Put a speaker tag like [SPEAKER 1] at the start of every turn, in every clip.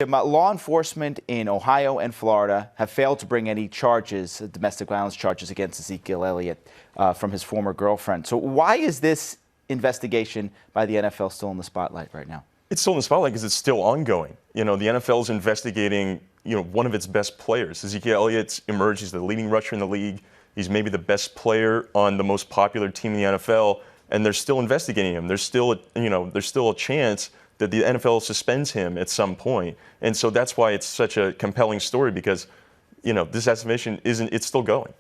[SPEAKER 1] Law enforcement in Ohio and Florida have failed to bring any charges, domestic violence charges, against Ezekiel Elliott from his former girlfriend. So why is this investigation by the NFL still in the spotlight right now?
[SPEAKER 2] It's still in the spotlight because it's still ongoing. The NFL is investigating, one of its best players. Ezekiel Elliott emerged as the leading rusher in the league. He's maybe the best player on the most popular team in the NFL, and they're still investigating him. There's still a chance that the NFL suspends him at some point. And so that's why it's such a compelling story, because, this estimation it's still going.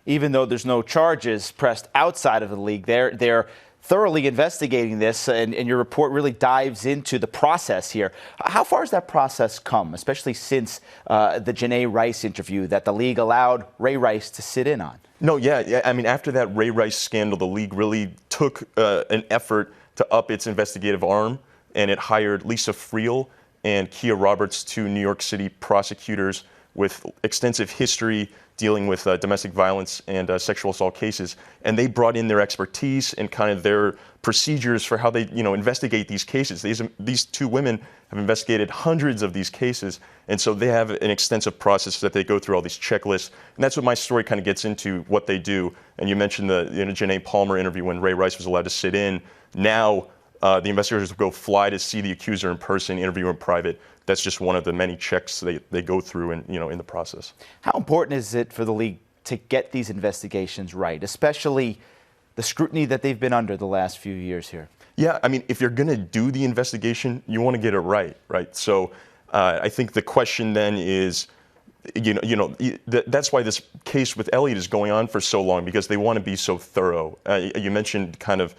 [SPEAKER 1] Even though there's no charges pressed outside of the league, they're thoroughly investigating this, and your report really dives into the process here. How far has that process come, especially since the Janae Rice interview that the league allowed Ray Rice to sit in on?
[SPEAKER 2] No, yeah. I mean, after that Ray Rice scandal, the league really took an effort to up its investigative arm, and it hired Lisa Friel and Kia Roberts, two New York City prosecutors with extensive history dealing with domestic violence and sexual assault cases. And they brought in their expertise and kind of their procedures for how they, investigate these cases. These two women have investigated hundreds of these cases, and so they have an extensive process that they go through all these checklists. And that's what my story kind of gets into, what they do. And you mentioned the Janae Palmer interview when Ray Rice was allowed to sit in. Now, the investigators will go fly to see the accuser in person, interview in private. That's just one of the many checks they go through in the process.
[SPEAKER 1] How important is it for the league to get these investigations right, especially the scrutiny that they've been under the last few years here?
[SPEAKER 2] Yeah, I mean, if you're going to do the investigation, you want to get it right? So I think the question then is, that's why this case with Elliott is going on for so long, because they want to be so thorough. You mentioned kind of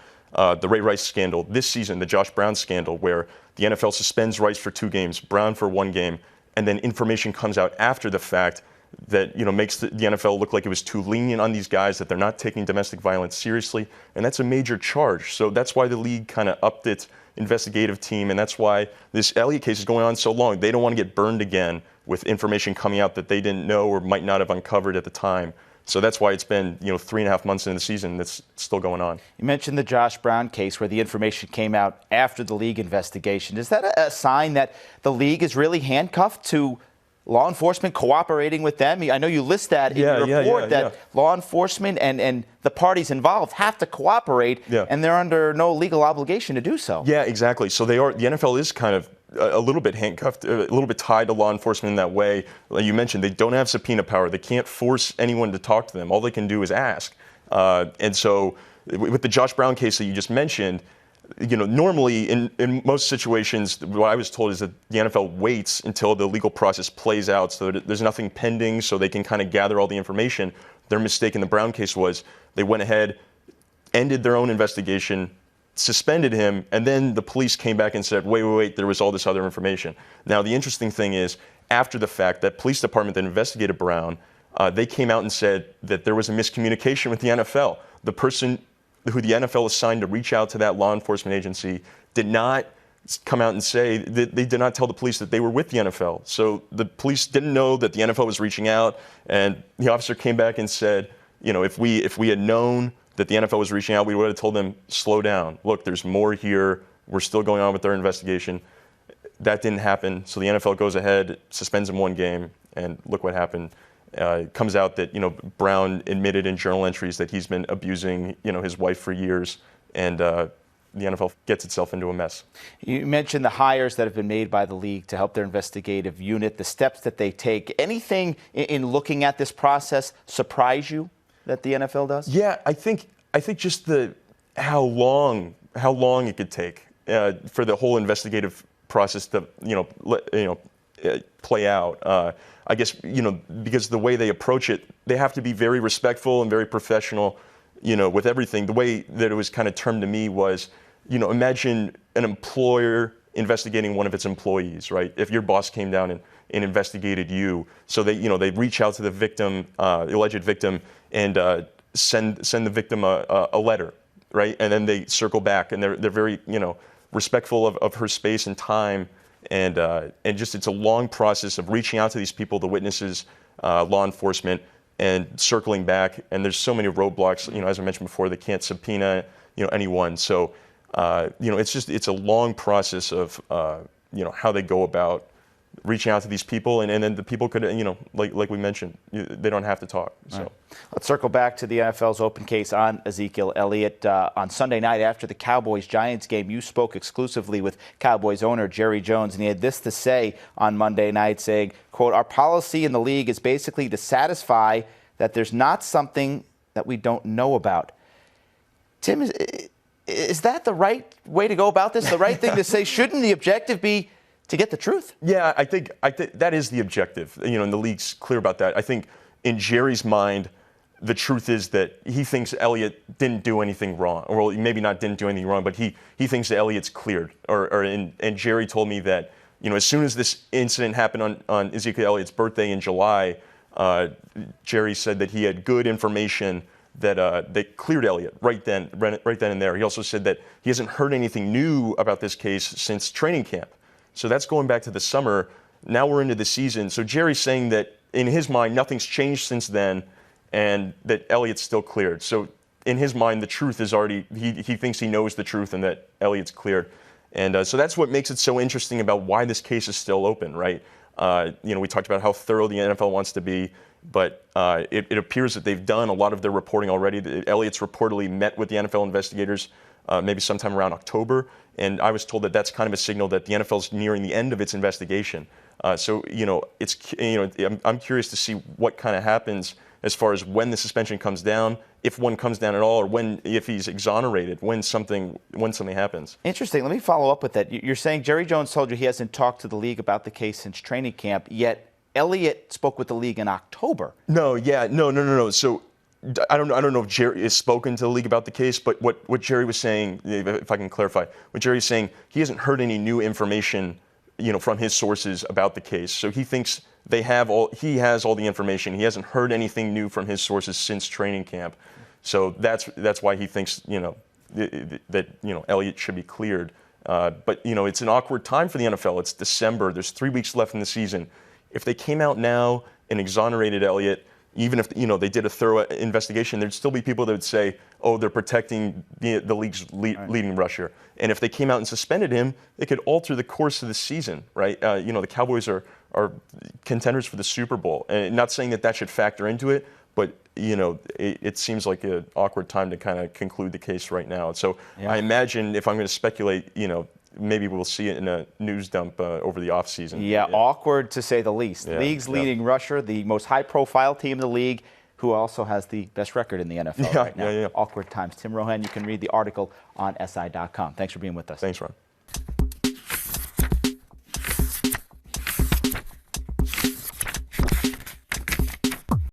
[SPEAKER 2] the Ray Rice scandal this season, the Josh Brown scandal, where the NFL suspends Rice for 2 games, Brown for 1 game, and then information comes out after the fact that makes the NFL look like it was too lenient on these guys, that they're not taking domestic violence seriously, and that's a major charge. So that's why the league kind of upped its investigative team, and that's why this Elliott case is going on so long. They don't want to get burned again with information coming out that they didn't know or might not have uncovered at the time. So that's why it's been 3.5 months into the season that's still going on.
[SPEAKER 1] You mentioned the Josh Brown case where the information came out after the league investigation. Is that a sign that the league is really handcuffed to law enforcement cooperating with them? I know you list that in your report, that law enforcement and the parties involved have to cooperate, and they're under no legal obligation to do so.
[SPEAKER 2] Yeah, exactly. So the NFL is kind of a little bit handcuffed, a little bit tied to law enforcement in that way. Like you mentioned, they don't have subpoena power. They can't force anyone to talk to them. All they can do is ask. And so with the Josh Brown case that you just mentioned, normally in most situations, what I was told is that the NFL waits until the legal process plays out, so that there's nothing pending, so they can kind of gather all the information. Their mistake in the Brown case was they went ahead, ended their own investigation, suspended him, and then the police came back and said, wait, there was all this other information. Now, the interesting thing is, after the fact, that police department that investigated Brown, they came out and said that there was a miscommunication with the NFL. The person who the NFL assigned to reach out to that law enforcement agency did not come out and say that they did not tell the police that they were with the NFL. So the police didn't know that the NFL was reaching out, and the officer came back and said, if we had known that the NFL was reaching out, we would have told them, slow down. Look, there's more here. We're still going on with their investigation. That didn't happen. So the NFL goes ahead, suspends him 1 game, and look what happened. It comes out that, Brown admitted in journal entries that he's been abusing, his wife for years, and the NFL gets itself into a mess.
[SPEAKER 1] You mentioned the hires that have been made by the league to help their investigative unit, the steps that they take. Anything in looking at this process surprise you that the NFL does?
[SPEAKER 2] Yeah, I think just how long it could take for the whole investigative process to play out. I guess because the way they approach it, they have to be very respectful and very professional. With everything. The way that it was kind of termed to me was, imagine an employer investigating one of its employees, right? If your boss came down and investigated you, so they reach out to the victim, the alleged victim, and send the victim a letter, right? And then they circle back, and they're very respectful of her space and time, and just it's a long process of reaching out to these people, the witnesses, law enforcement, and circling back. And there's so many roadblocks, as I mentioned before, they can't subpoena anyone. So it's a long process of how they go about reaching out to these people, and then the people could, like we mentioned, they don't have to talk. So
[SPEAKER 1] right. Let's circle back to the NFL's open case on Ezekiel Elliott. On Sunday night after the Cowboys-Giants game, you spoke exclusively with Cowboys owner Jerry Jones, and he had this to say on Monday night, saying, quote, "Our policy in the league is basically to satisfy that there's not something that we don't know about." Tim, is that the right way to go about this? The right thing to say? Shouldn't the objective be to get the truth?
[SPEAKER 2] Yeah, I think that is the objective. And the league's clear about that. I think in Jerry's mind, the truth is that he thinks Elliott didn't do anything wrong, or well, maybe not didn't do anything wrong, but he thinks that Elliott's cleared. And Jerry told me that as soon as this incident happened on Ezekiel Elliott's birthday in July, Jerry said that he had good information that they cleared Elliott right then and there. He also said that he hasn't heard anything new about this case since training camp. So that's going back to the summer. Now we're into the season. So Jerry's saying that in his mind, nothing's changed since then, and that Elliott's still cleared. So in his mind, the truth is already, he thinks he knows the truth and that Elliott's cleared. And so that's what makes it so interesting about why this case is still open, right? We talked about how thorough the NFL wants to be, but it appears that they've done a lot of their reporting already. Elliott's reportedly met with the NFL investigators maybe sometime around October, and I was told that that's kind of a signal that the NFL's nearing the end of its investigation. So I'm curious to see what kind of happens as far as when the suspension comes down, if one comes down at all, or if he's exonerated, when something happens.
[SPEAKER 1] Interesting. Let me follow up with that. You're saying Jerry Jones told you he hasn't talked to the league about the case since training camp, yet Elliott spoke with the league in October.
[SPEAKER 2] No. So I don't know if Jerry has spoken to the league about the case, but what Jerry was saying, if I can clarify, what Jerry's saying, he hasn't heard any new information, from his sources about the case. So he thinks he has all the information. He hasn't heard anything new from his sources since training camp. So that's why he thinks, that Elliott should be cleared. But it's an awkward time for the NFL. It's December. There's 3 weeks left in the season. If they came out now and exonerated Elliott, even if they did a thorough investigation, there'd still be people that would say, "Oh, they're protecting the league's leading rusher." And if they came out and suspended him, it could alter the course of the season, right? The Cowboys are contenders for the Super Bowl, and not saying that should factor into it, but it seems like an awkward time to kind of conclude the case right now. And so I imagine, if I'm going to speculate, maybe we'll see it in a news dump over the offseason.
[SPEAKER 1] Yeah, awkward to say the least.
[SPEAKER 2] Yeah,
[SPEAKER 1] League's leading rusher, the most high-profile team in the league, who also has the best record in the NFL right now.
[SPEAKER 2] Yeah.
[SPEAKER 1] Awkward times. Tim Rohan, you can read the article on SI.com. Thanks for being with us.
[SPEAKER 2] Thanks, Ron.